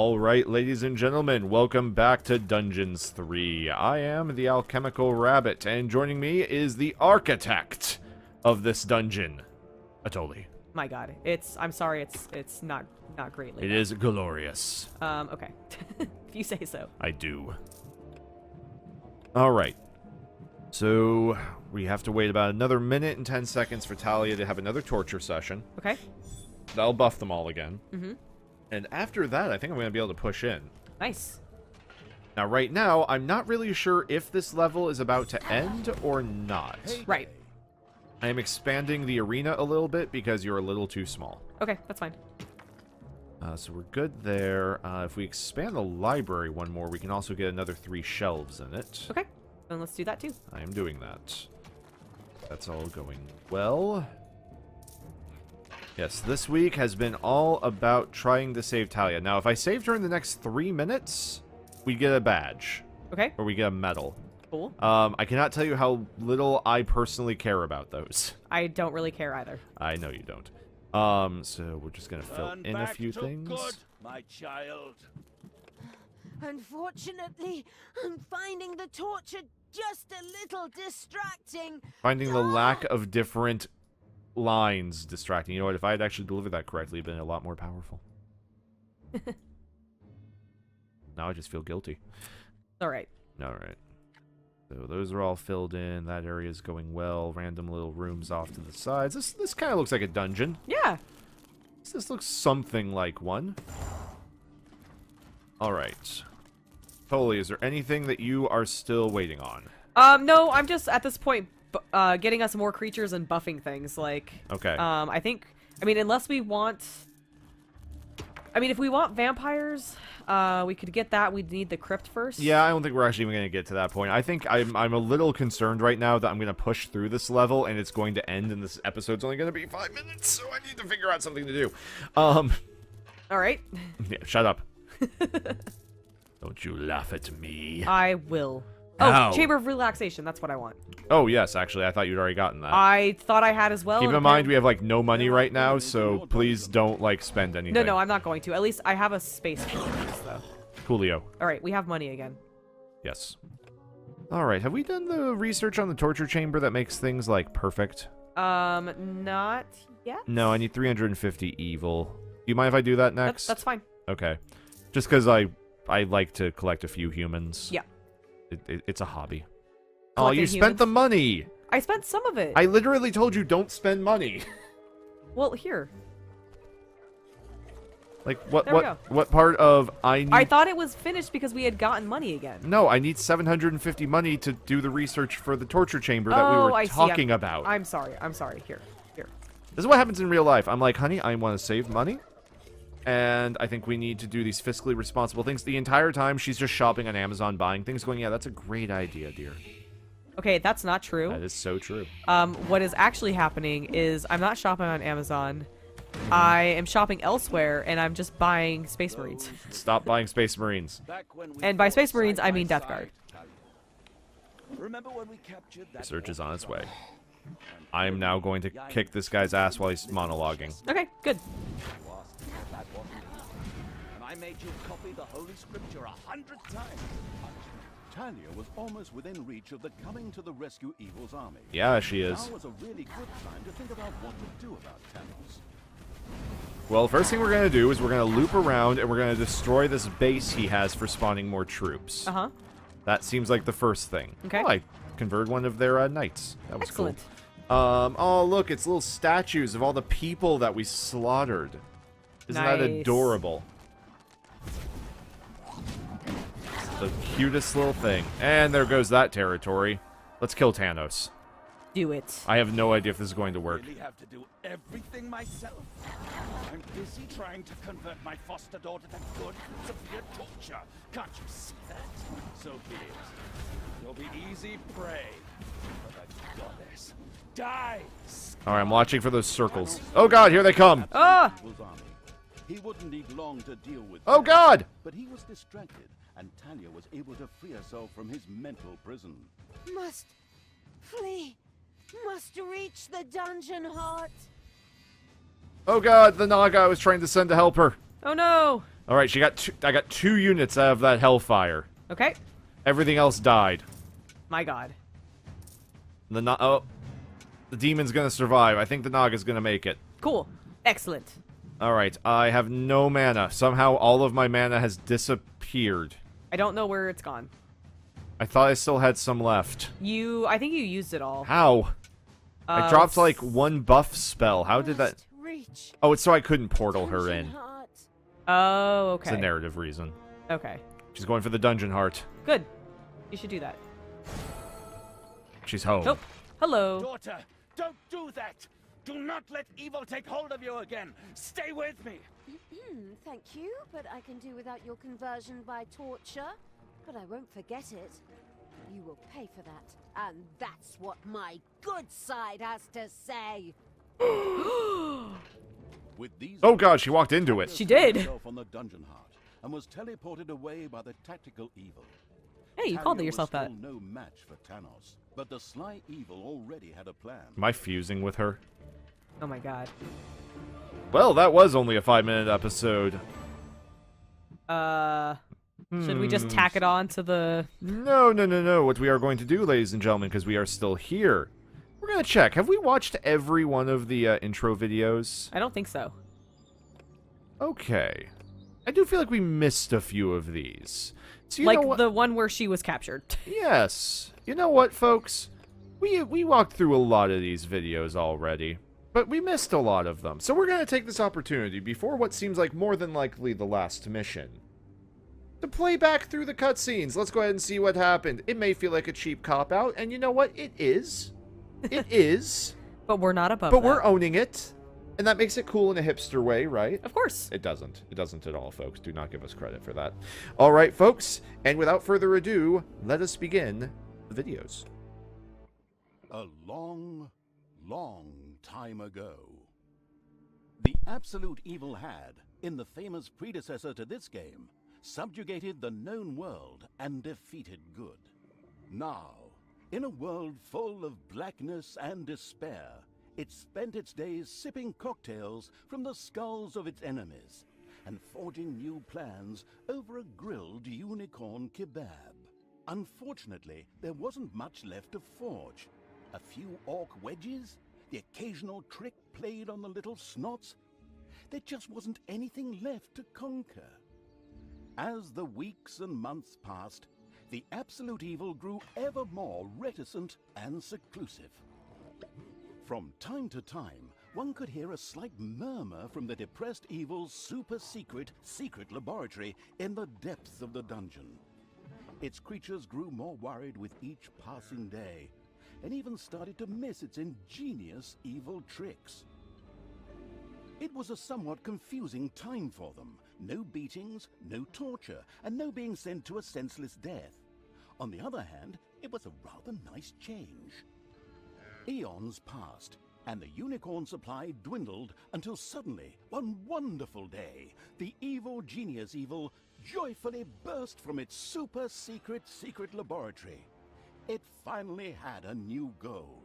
Alright, ladies and gentlemen, welcome back to Dungeons 3. I am the Alchemical Rabbit, and joining me is the architect of this dungeon, Atoli. My god, I'm sorry, it's not great. It is glorious. Okay. If you say so. I do. Alright. So, we have to wait about another minute and 10 seconds for Talia to have another torture session. Okay. That'll buff them all again. Mm-hmm. And after that, I think I'm going to be able to push in. Nice. Now, right now, I'm not really sure if this level is about to end or not. Right. I am expanding the arena a little bit because you're a little too small. Okay, that's fine. So we're good there. If we expand the library one more, we can also get another 3 shelves in it. Okay, then let's do that too. I am doing that. That's all going well. Yes, this week has been all about trying to save Talia. Now, if I saved her in the next 3 minutes, we get a badge. Okay. Or we get a medal. Cool. I cannot tell you how little I personally care about those. I don't really care either. I know you don't. So we're just gonna fill in a few things. Good, my child. Unfortunately, I'm finding the torture just a little distracting. Finding the lack of different lines distracting. You know what? If I had actually delivered that correctly, it'd been a lot more powerful. Now I just feel guilty. All right. All right. So those are all filled in. That area is going well. Random little rooms off to the sides. This kind of looks like a dungeon. Yeah. This looks something like one. All right. Totally. Is there anything that you are still waiting on? No, I'm just at this point getting us more creatures and buffing things. Like, okay. I mean, unless we want, if we want vampires, we could get that. We'd need the crypt first. Yeah, I don't think we're actually even going to get to that point. I think I'm a little concerned right now that I'm going to push through this level and it's going to end and this episode's only going to be 5 minutes, so I need to figure out something to do. All right. Yeah, shut up. Don't you laugh at me. I will. Ow. Oh, Chamber of Relaxation. That's what I want. Oh, yes, actually. I thought you'd already gotten that. I thought I had as well. Keep in mind, we have, like, no money right now, so please don't, like, spend anything. No, I'm not going to. At least I have a space for this, though. Coolio. All right, we have money again. Yes. All right, have we done the research on the torture chamber that makes things, like, perfect? Not yet. No, I need 350 evil. Do you mind if I do that next? That's fine. Okay. Just because I like to collect a few humans. Yeah. It's a hobby. Collecting you spent the money! I spent some of it. I literally told you don't spend money. Well, here. Like, There we go. what part of I thought it was finished because we had gotten money again. No, I need 750 money to do the research for the torture chamber that we were talking about. I'm sorry. Here. This is what happens in real life. I'm like, honey, I want to save money. And I think we need to do these fiscally responsible things. The entire time, she's just shopping on Amazon, buying things, going, yeah, that's a great idea, dear. Okay, that's not true. That is so true. What is actually happening is I'm not shopping on Amazon. I am shopping elsewhere, and I'm just buying Space Marines. Stop buying Space Marines. And by Space Marines, I mean Death Guard. Remember when we captured that Research is on its way. I am now going to kick this guy's ass while he's monologuing. Okay, good. And I made you copy the Holy Scripture 100 times. Talia was almost within reach of the coming to the rescue evil's army. Yeah, she is. Now was a really good time to think about what to do about Talos. Well, the first thing we're going to do is we're going to loop around and we're going to destroy this base he has for spawning more troops. Uh-huh. That seems like the first thing. Okay. Oh, I converted one of their knights. That was Excellent. cool. Oh, look, it's little statues of all the people that we slaughtered. Isn't that Nice. adorable? The cutest little thing. And there goes that territory. Let's kill Thanos. Do it. I have no idea if this is going to work. Really have to do everything myself. I'm busy trying to convert my foster daughter to good, severe torture. Can't you see that? So be it. You'll be easy prey. But the goddess dies. Alright, I'm watching for those circles. Oh god, here they come! Ah! Evil's army. He wouldn't need long to deal with Oh Talos, god! But he was distracted, and Talia was able to free herself from his mental prison. Must flee. Must reach the dungeon heart. Oh god, the Naga I was trying to send to help her. Oh no! All right, I got 2 units out of that hellfire. Okay. Everything else died. My god. The demon's gonna survive. I think the Naga's gonna make it. Cool. Excellent. All right, I have no mana. Somehow all of my mana has disappeared. I don't know where it's gone. I thought I still had some left. I think you used it all. How? I dropped like 1 buff spell. How did that? Reach. Oh, it's so I couldn't portal her Dungeon in. heart. Oh, okay. It's a narrative reason. Okay. She's going for the dungeon heart. Good. You should do that. She's home. Oh, hello. Daughter, don't do that! Do not let evil take hold of you again! Stay with me! Thank you, but I can do without your conversion by torture. But I won't forget it. You will pay for that. And that's what my good side has to say. With these Oh god, she walked into it. She did. herself on the dungeon heart and was teleported away by the tactical evil. Hey, you called Tanya yourself was that. still no match for Thanos, but the sly evil already had a plan. Am I fusing with her? Oh my god. Well, that was only a 5-minute episode. Should we just tack it on to the... No. What we are going to do, ladies and gentlemen, because we are still here, we're going to check. Have we watched every one of the intro videos? I don't think so. Okay. I do feel like we missed a few of these. So you Like know what? the one where she was captured. Yes. You know what, folks? We walked through a lot of these videos already, but we missed a lot of them. So we're going to take this opportunity before what seems like more than likely the last mission to play back through the cutscenes. Let's go ahead and see what happened. It may feel like a cheap cop-out, and you know what? It is. It is. But we're not above But that. we're owning it. And that makes it cool in a hipster way, right? Of course. It doesn't. It doesn't at all, folks. Do not give us credit for that. All right, folks. And without further ado, let us begin the videos. A long, long time ago, the absolute evil had, in the famous predecessor to this game, subjugated the known world and defeated good. Now, in a world full of blackness and despair, it spent its days sipping cocktails from the skulls of its enemies and forging new plans over a grilled unicorn kebab. Unfortunately, there wasn't much left to forge. A few orc wedges, the occasional trick played on the little snots. There just wasn't anything left to conquer. As the weeks and months passed, the absolute evil grew ever more reticent and seclusive. From time to time, one could hear a slight murmur from the depressed evil's super-secret laboratory in the depths of the dungeon. Its creatures grew more worried with each passing day, and even started to miss its ingenious evil tricks. It was a somewhat confusing time for them. No beatings, no torture, and no being sent to a senseless death. On the other hand, it was a rather nice change. Eons passed, and the unicorn supply dwindled until suddenly, one wonderful day, the evil genius evil joyfully burst from its super-secret laboratory. It finally had a new goal.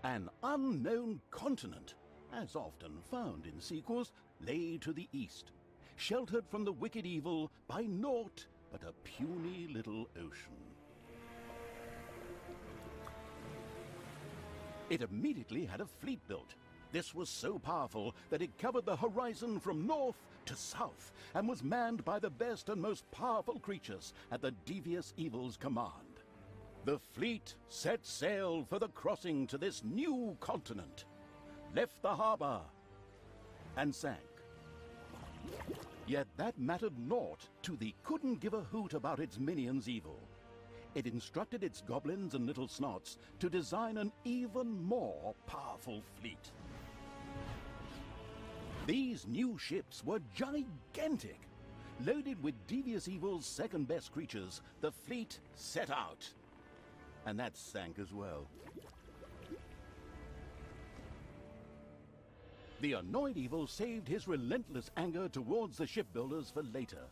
An unknown continent, as often found in sequels, lay to the east, sheltered from the wicked evil by naught but a puny little ocean. It immediately had a fleet built. This was so powerful that it covered the horizon from north to south and was manned by the best and most powerful creatures at the devious evil's command. The fleet set sail for the crossing to this new continent, left the harbor, and sank. Yet that mattered naught to the couldn't give a hoot about its minions' evil. It instructed its goblins and little snots to design an even more powerful fleet. These new ships were gigantic. Loaded with devious evil's second-best creatures, the fleet set out. And that sank as well. The annoyed evil saved his relentless anger towards the shipbuilders for later.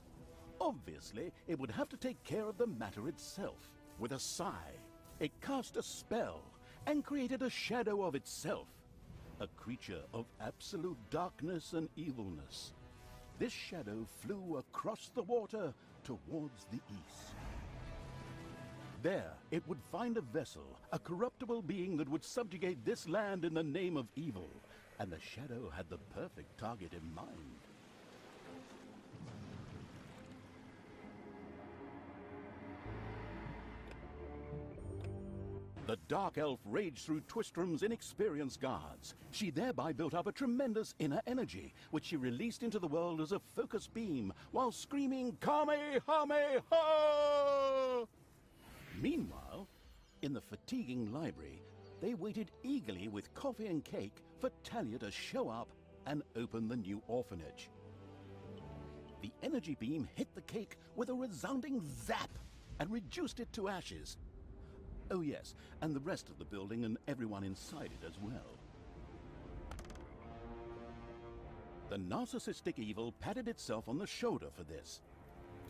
Obviously, it would have to take care of the matter itself. With a sigh, it cast a spell and created a shadow of itself, a creature of absolute darkness and evilness. this shadow flew across the water towards the east. There, it would find a vessel, a corruptible being that would subjugate this land in the name of evil, and the shadow had the perfect target in mind. The Dark Elf raged through Twistrom's inexperienced guards. She thereby built up a tremendous inner energy, which she released into the world as a focused beam, while screaming, Kamehameha! Meanwhile, in the fatiguing library, they waited eagerly with coffee and cake for Talia to show up and open the new orphanage. The energy beam hit the cake with a resounding zap and reduced it to ashes. Oh yes, and the rest of the building and everyone inside it as well. The narcissistic evil patted itself on the shoulder for this.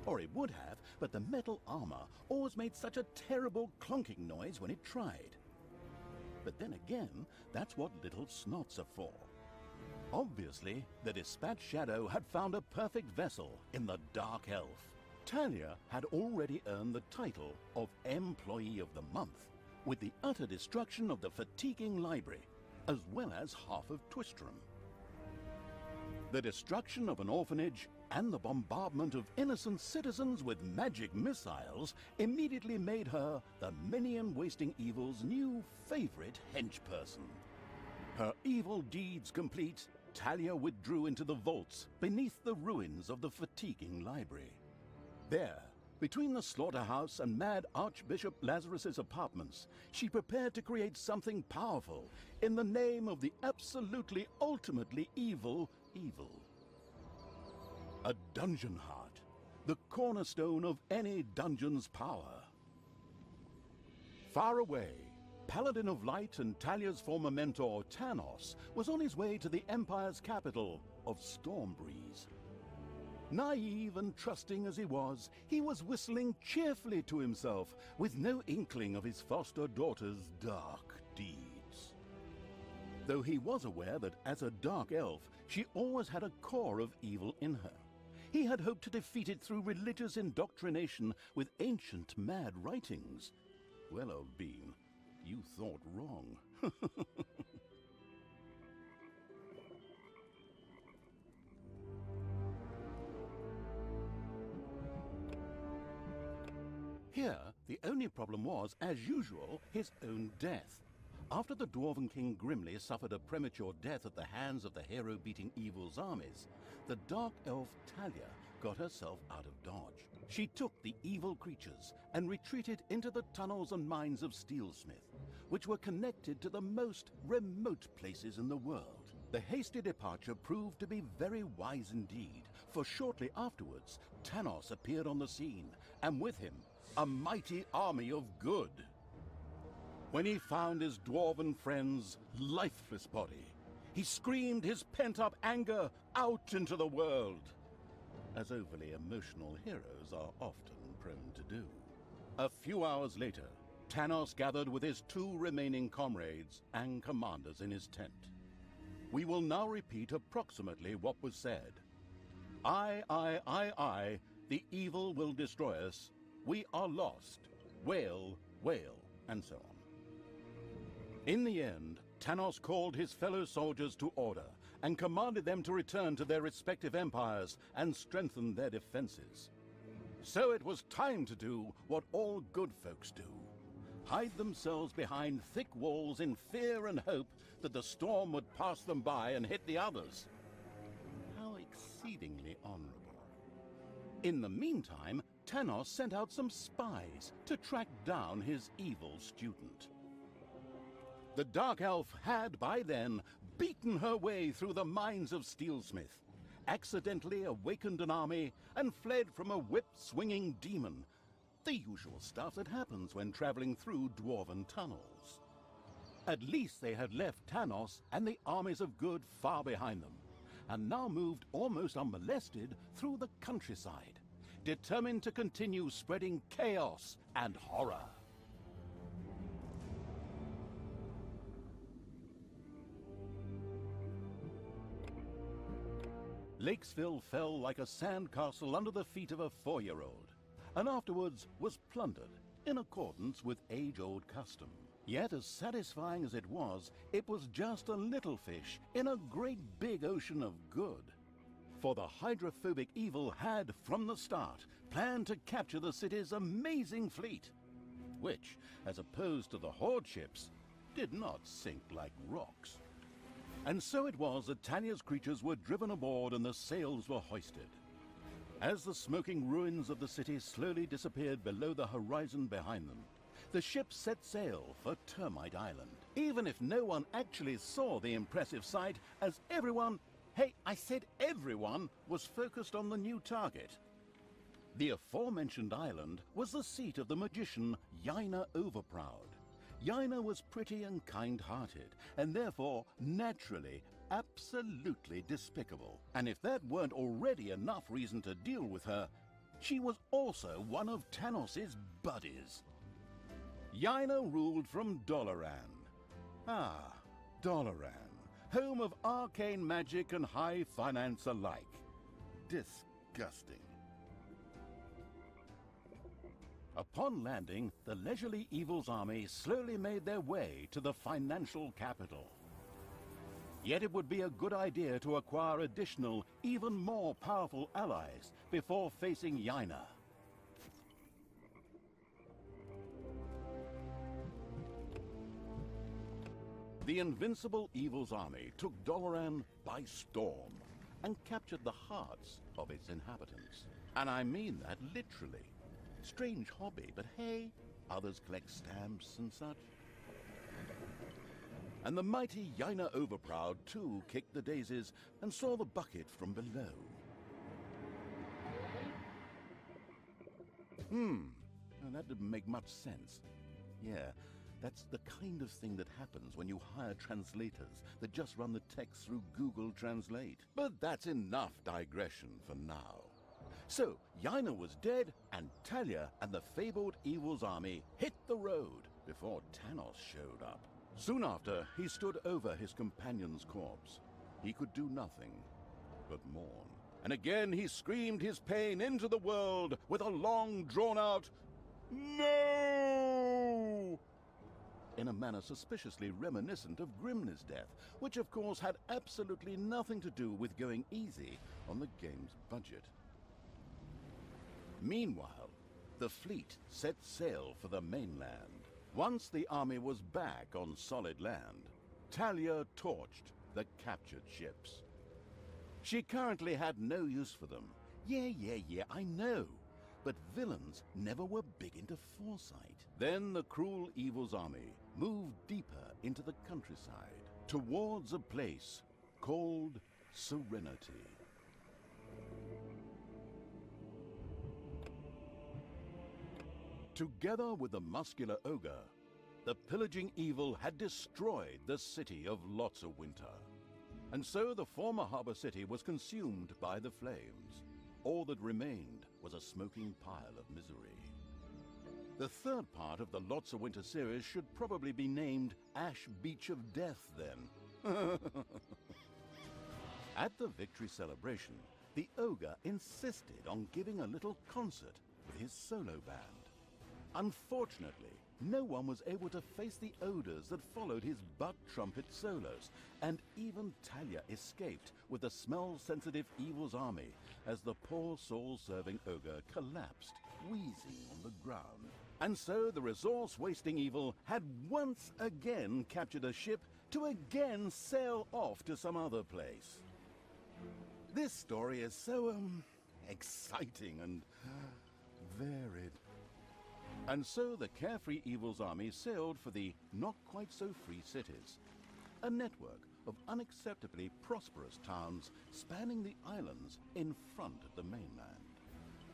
Or it would have, but the metal armor always made such a terrible clunking noise when it tried. But then again, that's what little snots are for. Obviously, the Dispatch Shadow had found a perfect vessel in the Dark Elf. Talia had already earned the title of Employee of the Month, with the utter destruction of the fatiguing library, as well as half of Twistrom. The destruction of an orphanage and the bombardment of innocent citizens with magic missiles immediately made her the minion-wasting evil's new favorite henchperson. Her evil deeds complete, Talia withdrew into the vaults beneath the ruins of the fatiguing library. There, between the slaughterhouse and Mad Archbishop Lazarus's apartments, she prepared to create something powerful in the name of the absolutely ultimately evil. A dungeon heart, the cornerstone of any dungeon's power. Far away, Paladin of Light and Talia's former mentor, Tanos, was on his way to the Empire's capital of Stormbreeze. Naive and trusting as he was whistling cheerfully to himself, with no inkling of his foster daughter's dark deeds. Though he was aware that as a Dark Elf, she always had a core of evil in her. He had hoped to defeat it through religious indoctrination with ancient mad writings. Well, old bean, you thought wrong. Here, the only problem was, as usual, his own death. After the Dwarven King Grimly suffered a premature death at the hands of the hero-beating evil's armies, the Dark Elf Talia got herself out of dodge. She took the evil creatures and retreated into the tunnels and mines of Steelsmith, which were connected to the most remote places in the world. The hasty departure proved to be very wise indeed, for shortly afterwards, Tanos appeared on the scene, and with him, a mighty army of good. When he found his dwarven friend's lifeless body, he screamed his pent-up anger out into the world, as overly emotional heroes are often prone to do. A few hours later, Tanos gathered with his two remaining comrades and commanders in his tent. We will now repeat approximately what was said. I, the evil will destroy us. We are lost. Wail, wail, and so on. In the end, Tanos called his fellow soldiers to order and commanded them to return to their respective empires and strengthen their defenses. So it was time to do what all good folks do: hide themselves behind thick walls in fear and hope that the storm would pass them by and hit the others. How exceedingly honorable. In the meantime, Tanos sent out some spies to track down his evil student. The Dark Elf had, by then, beaten her way through the mines of Steelsmith, accidentally awakened an army, and fled from a whip-swinging demon. The usual stuff that happens when traveling through dwarven tunnels. At least they had left Tanos and the armies of good far behind them, and now moved almost unmolested through the countryside, determined to continue spreading chaos and horror. Lakesville fell like a sandcastle under the feet of a 4-year-old, and afterwards was plundered in accordance with age-old custom. Yet as satisfying as it was just a little fish in a great big ocean of good. For the hydrophobic evil had, from the start, planned to capture the city's amazing fleet, which, as opposed to the horde ships, did not sink like rocks. And so it was that Talia's creatures were driven aboard and the sails were hoisted. As the smoking ruins of the city slowly disappeared below the horizon behind them, the ship set sail for Termite Island, even if no one actually saw the impressive sight, as everyone, hey, I said everyone, was focused on the new target. The aforementioned island was the seat of the magician Yaina Overproud. Yaina was pretty and kind-hearted, and therefore, naturally, absolutely despicable. And if that weren't already enough reason to deal with her, she was also one of Tanos's buddies. Yaina ruled from Doloran. Ah, Doloran, home of arcane magic and high finance alike. Disgusting. Upon landing, the leisurely Evil's army slowly made their way to the financial capital. Yet it would be a good idea to acquire additional, even more powerful allies before facing Yaina. The invincible Evil's army took Doloran by storm and captured the hearts of its inhabitants. And I mean that literally. Strange hobby, but hey, others collect stamps and such. And the mighty Yaina Overproud too kicked the daisies and saw the bucket from below. And that didn't make much sense. Yeah, that's the kind of thing that happens when you hire translators that just run the text through Google Translate. But that's enough digression for now. So, Yaina was dead, and Talia and the fabled Evil's army hit the road before Tanos showed up. Soon after, he stood over his companion's corpse. He could do nothing but mourn. And again he screamed his pain into the world with a long, drawn-out, "No!" in a manner suspiciously reminiscent of Grimner's death, which of course had absolutely nothing to do with going easy on the game's budget. Meanwhile, the fleet set sail for the mainland. Once the army was back on solid land, Talia torched the captured ships. She currently had no use for them. Yeah, I know. But villains never were big into foresight. Then the cruel Evil's army moved deeper into the countryside, towards a place called Serenity. Together with the muscular ogre, the pillaging evil had destroyed the city of Lotsawinter. And so the former harbor city was consumed by the flames. All that remained was a smoking pile of misery. The third part of the Lotsawinter series should probably be named Ash Beach of Death, then. At the victory celebration, the ogre insisted on giving a little concert with his solo band. Unfortunately, no one was able to face the odors that followed his butt trumpet solos, and even Talia escaped with the smell-sensitive Evil's army as the poor soul-serving ogre collapsed, wheezing on the ground. And so the resource-wasting evil had once again captured a ship to again sail off to some other place. This story is so, exciting and varied. And so the carefree Evil's army sailed for the not-quite-so-free cities, a network of unacceptably prosperous towns spanning the islands in front of the mainland.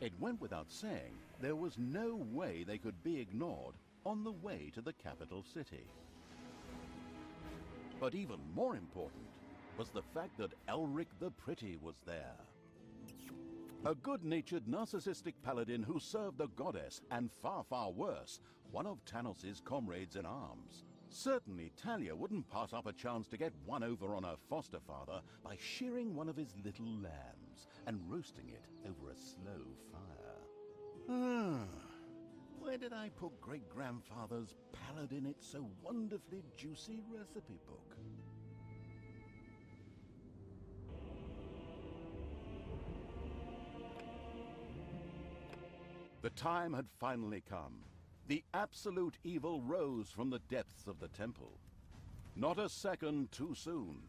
It went without saying there was no way they could be ignored on the way to the capital city. But even more important was the fact that Elric the Pretty was there. A good-natured, narcissistic paladin who served the goddess, and far, far worse, one of Tanos's comrades in arms. Certainly, Talia wouldn't pass up a chance to get one over on her foster father by shearing one of his little lambs and roasting it over a slow fire. Where did I put great-grandfather's paladin it so wonderfully juicy recipe book? The time had finally come. The absolute evil rose from the depths of the temple. Not a second too soon,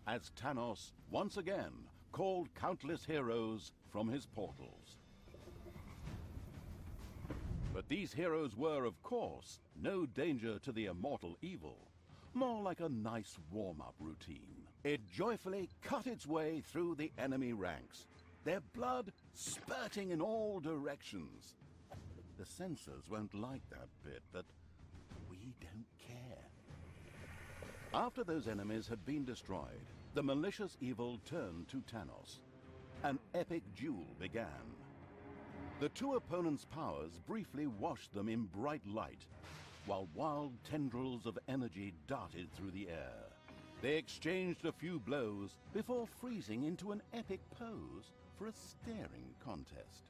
as Thanos once again called countless heroes from his portals. But these heroes were, of course, no danger to the immortal evil. More like a nice warm-up routine. It joyfully cut its way through the enemy ranks, their blood spurting in all directions. The censors won't like that bit, but we don't care. After those enemies had been destroyed, the malicious evil turned to Thanos. An epic duel began. The two opponents' powers briefly washed them in bright light, while wild tendrils of energy darted through the air. They exchanged a few blows before freezing into an epic pose for a staring contest.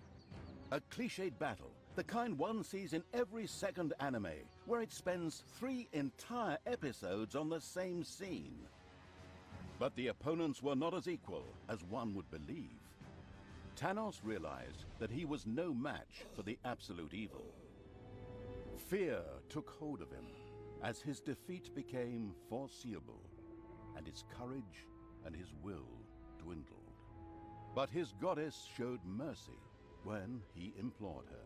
A cliched battle, the kind one sees in every second anime, where it spends 3 entire episodes on the same scene. But the opponents were not as equal as one would believe. Thanos realized that he was no match for the absolute evil. Fear took hold of him as his defeat became foreseeable, and his courage and his will dwindled. But his goddess showed mercy when he implored her.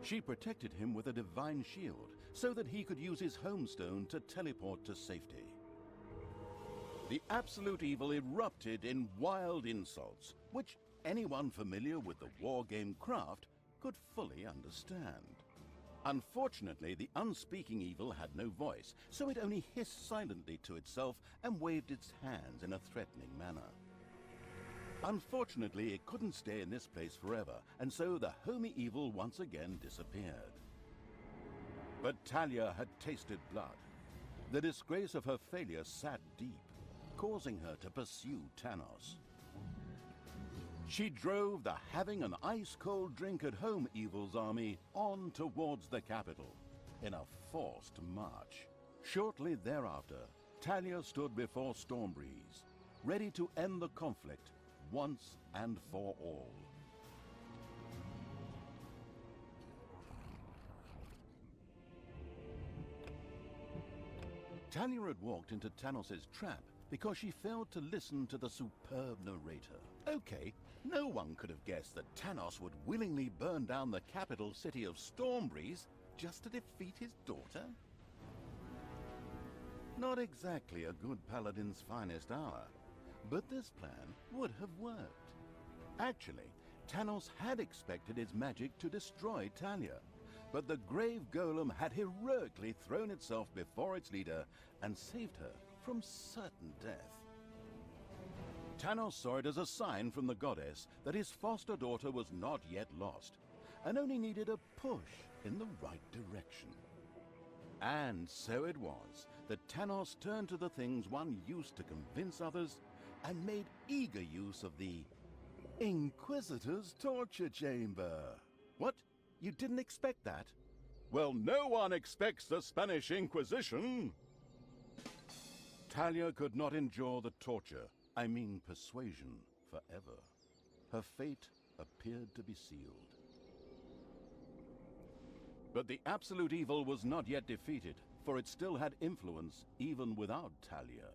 She protected him with a divine shield so that he could use his homestone to teleport to safety. The absolute evil erupted in wild insults, which anyone familiar with the wargame craft could fully understand. Unfortunately, the unspeaking evil had no voice, so it only hissed silently to itself and waved its hands in a threatening manner. Unfortunately, it couldn't stay in this place forever, and so the homey evil once again disappeared. But Talia had tasted blood. The disgrace of her failure sat deep, causing her to pursue Thanos. She drove the having an ice-cold drink at home evil's army on towards the capital in a forced march. Shortly thereafter, Talia stood before Stormbreeze, ready to end the conflict once and for all. Talia had walked into Thanos' trap because she failed to listen to the superb narrator. Okay, no one could have guessed that Thanos would willingly burn down the capital city of Stormbreeze just to defeat his daughter? Not exactly a good paladin's finest hour, but this plan would have worked. Actually, Thanos had expected his magic to destroy Talia, but the grave golem had heroically thrown itself before its leader and saved her from certain death. Thanos saw it as a sign from the goddess that his foster daughter was not yet lost, and only needed a push in the right direction. And so it was that Thanos turned to the things one used to convince others and made eager use of the Inquisitor's torture chamber. What? You didn't expect that? Well, no one expects the Spanish Inquisition. Talia could not endure the torture, I mean persuasion, forever. Her fate appeared to be sealed. But the absolute evil was not yet defeated, for it still had influence even without Talia.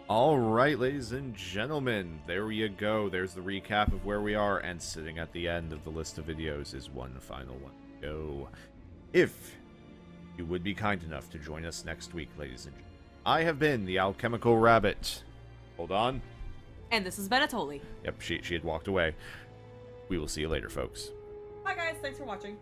Alright, ladies and gentlemen, there you go. There's the recap of where we are, and sitting at the end of the list of videos is one final one to go. If you would be kind enough to join us next week, ladies and gentlemen. I have been the Alchemical Rabbit. Hold on. And this is Benatoli. Yep, she had walked away. We will see you later, folks. Bye guys, thanks for watching.